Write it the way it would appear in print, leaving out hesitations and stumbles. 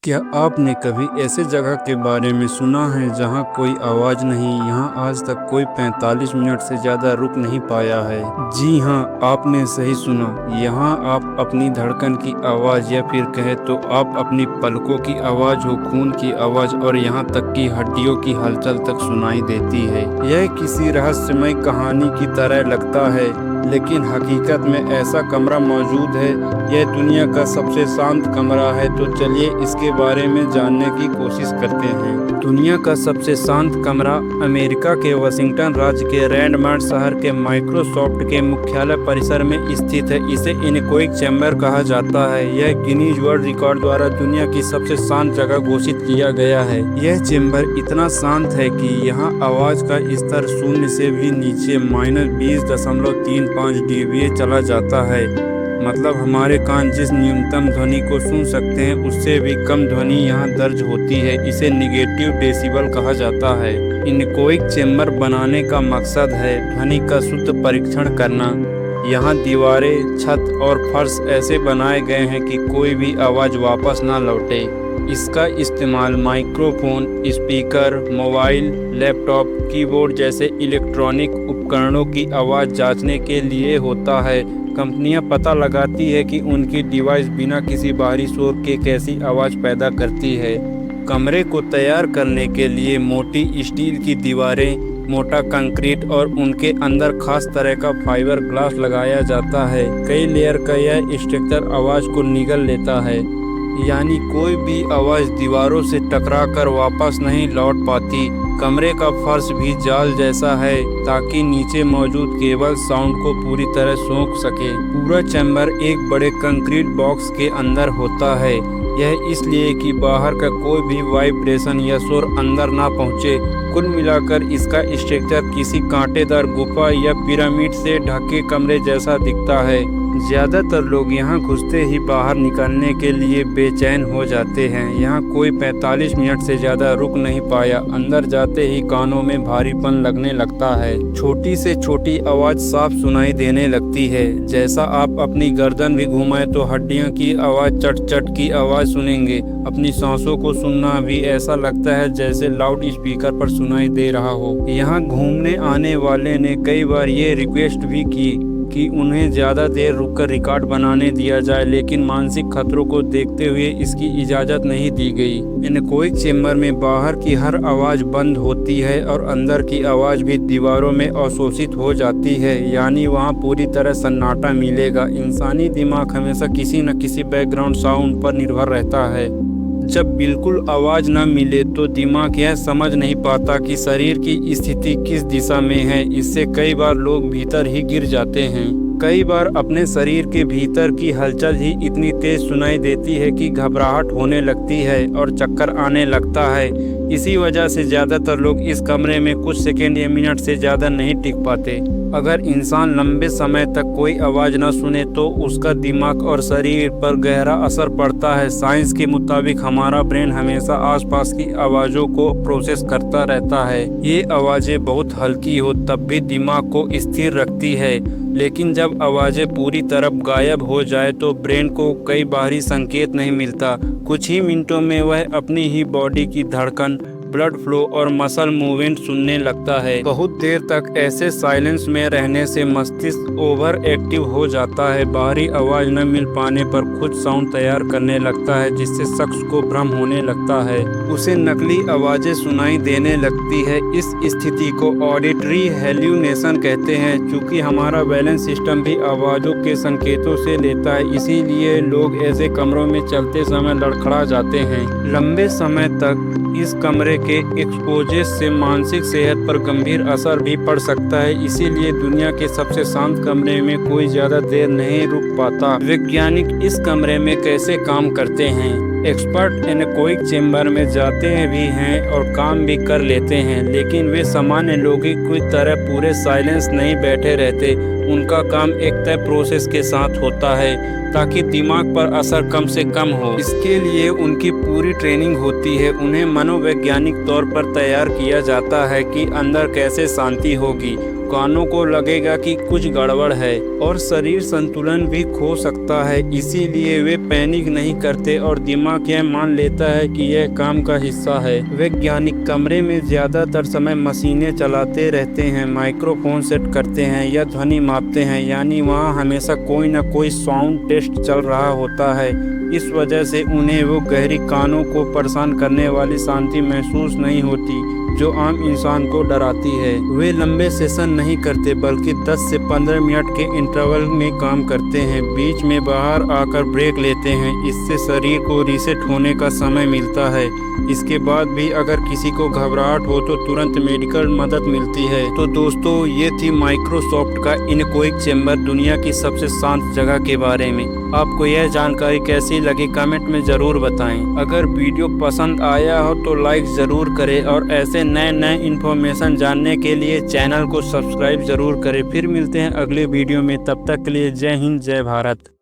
क्या आपने कभी ऐसे जगह के बारे में सुना है जहां कोई आवाज़ नहीं, यहां आज तक कोई 45 मिनट से ज़्यादा रुक नहीं पाया है? जी हां, आपने सही सुना। यहां आप अपनी धड़कन की आवाज़ या फिर कहे तो आप अपनी पलकों की आवाज़ हो, खून की आवाज़ और यहां तक कि हड्डियों की हलचल तक सुनाई देती है। यह किसी रहस्यमय कहानी की तरह लगता है, लेकिन हकीकत में ऐसा कमरा मौजूद है। यह दुनिया का सबसे शांत कमरा है, तो चलिए इसके बारे में जानने की कोशिश करते हैं। दुनिया का सबसे शांत कमरा अमेरिका के वाशिंगटन राज्य के रेडमंड शहर के माइक्रोसॉफ्ट के मुख्यालय परिसर में स्थित है। इसे इनकोइक चैम्बर कहा जाता है। यह गिनीज वर्ल्ड रिकॉर्ड द्वारा दुनिया की सबसे शांत जगह घोषित किया गया है। यह चैम्बर इतना शांत है कि यहाँ आवाज़ का स्तर शून्य से भी नीचे -20.35 डीबीए चला जाता है। मतलब हमारे कान जिस न्यूनतम ध्वनि को सुन सकते हैं उससे भी कम ध्वनि यहाँ दर्ज होती है। इसे निगेटिव डेसिबल कहा जाता है। इनकोइक चैम्बर बनाने का मकसद है ध्वनि का शुद्ध परीक्षण करना। यहाँ दीवारें, छत और फर्श ऐसे बनाए गए हैं कि कोई भी आवाज़ वापस ना लौटे। इसका इस्तेमाल microphone, speaker, mobile, laptop, keyboard जैसे इलेक्ट्रॉनिक उपकरणों की आवाज़ जांचने के लिए होता है। कंपनियां पता लगाती है कि उनकी डिवाइस बिना किसी बाहरी शोर के कैसी आवाज़ पैदा करती है। कमरे को तैयार करने के लिए मोटी स्टील की दीवारें, मोटा कंक्रीट और उनके अंदर खास तरह का फाइबर ग्लास लगाया जाता है। कई लेयर का यह स्ट्रक्चर आवाज़ को निगल लेता है, यानी कोई भी आवाज़ दीवारों से टकराकर वापस नहीं लौट पाती। कमरे का फर्श भी जाल जैसा है ताकि नीचे मौजूद केबल साउंड को पूरी तरह सोख सके। पूरा चैम्बर एक बड़े कंक्रीट बॉक्स के अंदर होता है। यह इसलिए कि बाहर का कोई भी वाइब्रेशन या शोर अंदर ना पहुंचे। कुल मिलाकर इसका स्ट्रक्चर किसी कांटेदार गुफा या पिरामिड से ढके कमरे जैसा दिखता है। ज़्यादातर लोग यहाँ घुसते ही बाहर निकलने के लिए बेचैन हो जाते हैं। यहाँ कोई 45 मिनट से ज़्यादा रुक नहीं पाया। अंदर जाते ही कानों में भारीपन लगने लगता है। छोटी से छोटी आवाज़ साफ सुनाई देने लगती है। जैसा आप अपनी गर्दन भी घुमाएं तो हड्डियों की आवाज़, चट चट की आवाज़ सुनेंगे। अपनी सांसों को सुनना भी ऐसा लगता है जैसे लाउड स्पीकर पर सुनाई दे रहा हो। यहाँ घूमने आने वाले ने कई बार ये रिक्वेस्ट भी की कि उन्हें ज़्यादा देर रुककर रिकॉर्ड बनाने दिया जाए, लेकिन मानसिक खतरों को देखते हुए इसकी इजाज़त नहीं दी गई। इनकोइक चैम्बर में बाहर की हर आवाज़ बंद होती है और अंदर की आवाज़ भी दीवारों में अवशोषित हो जाती है, यानी वहाँ पूरी तरह सन्नाटा मिलेगा। इंसानी दिमाग हमेशा किसी न किसी बैकग्राउंड साउंड पर निर्भर रहता है। जब बिल्कुल आवाज़ न मिले तो दिमाग यह समझ नहीं पाता कि शरीर की स्थिति किस दिशा में है। इससे कई बार लोग भीतर ही गिर जाते हैं। कई बार अपने शरीर के भीतर की हलचल ही इतनी तेज सुनाई देती है कि घबराहट होने लगती है और चक्कर आने लगता है। इसी वजह से ज़्यादातर लोग इस कमरे में कुछ सेकंड या मिनट से ज़्यादा नहीं टिक पाते। अगर इंसान लंबे समय तक कोई आवाज़ न सुने तो उसका दिमाग और शरीर पर गहरा असर पड़ता है। साइंस के मुताबिक हमारा ब्रेन हमेशा आसपास की आवाज़ों को प्रोसेस करता रहता है। ये आवाज़ें बहुत हल्की हो तब भी दिमाग को स्थिर रखती है, लेकिन जब आवाज़ें पूरी तरह गायब हो जाए तो ब्रेन को कई बाहरी संकेत नहीं मिलता। कुछ ही मिनटों में वह अपनी ही बॉडी की धड़कन, ब्लड फ्लो और मसल मूवमेंट सुनने लगता है। बहुत देर तक ऐसे साइलेंस में रहने से मस्तिष्क ओवर एक्टिव हो जाता है। बाहरी आवाज़ न मिल पाने पर खुद साउंड तैयार करने लगता है, जिससे शख्स को भ्रम होने लगता है। उसे नकली आवाज़ें सुनाई देने लगती है। इस स्थिति को ऑडिटरी हेल्यूनेशन कहते हैं। चूँकि हमारा बैलेंस सिस्टम भी आवाज़ों के संकेतों से लेता है, इसीलिए लोग ऐसे कमरों में चलते समय लड़खड़ा जाते हैं। लंबे समय तक इस कमरे के एक्सपोजर से मानसिक सेहत पर गंभीर असर भी पड़ सकता है। इसीलिए दुनिया के सबसे शांत कमरे में कोई ज़्यादा देर नहीं रुक पाता। वैज्ञानिक इस कमरे में कैसे काम करते हैं? एक्सपर्ट इनकोइक चैम्बर में जाते भी हैं और काम भी कर लेते हैं, लेकिन वे सामान्य लोगों की तरह पूरे साइलेंस नहीं बैठे रहते। उनका काम एक तय प्रोसेस के साथ होता है ताकि दिमाग पर असर कम से कम हो। इसके लिए उनकी पूरी ट्रेनिंग होती है। उन्हें मनोवैज्ञानिक तौर पर तैयार किया जाता है कि अंदर कैसे शांति होगी। कानों को लगेगा कि कुछ गड़बड़ है और शरीर संतुलन भी खो सकता है। इसीलिए वे पैनिक नहीं करते और दिमाग यह मान लेता है कि यह काम का हिस्सा है। वैज्ञानिक कमरे में ज्यादातर समय मशीनें चलाते रहते हैं, माइक्रोफोन सेट करते हैं या ध्वनि मापते हैं, यानी वहाँ हमेशा कोई न कोई साउंड टेस्ट चल रहा होता है। इस वजह से उन्हें वो गहरी कानों को परेशान करने वाली शांति महसूस नहीं होती जो आम इंसान को डराती है। वे लंबे सेशन नहीं करते बल्कि 10 से 15 मिनट के इंटरवल में काम करते हैं, बीच में बाहर आकर ब्रेक लेते हैं। इससे शरीर को रीसेट होने का समय मिलता है। इसके बाद भी अगर किसी को घबराहट हो तो तुरंत मेडिकल मदद मिलती है। तो दोस्तों, ये थी माइक्रोसॉफ्ट का इनकोइक चैम्बर, दुनिया की सबसे शांत जगह के बारे में। आपको यह जानकारी कैसी लगी कमेंट में ज़रूर बताएं। अगर वीडियो पसंद आया हो तो लाइक ज़रूर करें और ऐसे नए इन्फॉर्मेशन जानने के लिए चैनल को सब्सक्राइब ज़रूर करें। फिर मिलते हैं अगले वीडियो में, तब तक के लिए जय हिंद, जय भारत।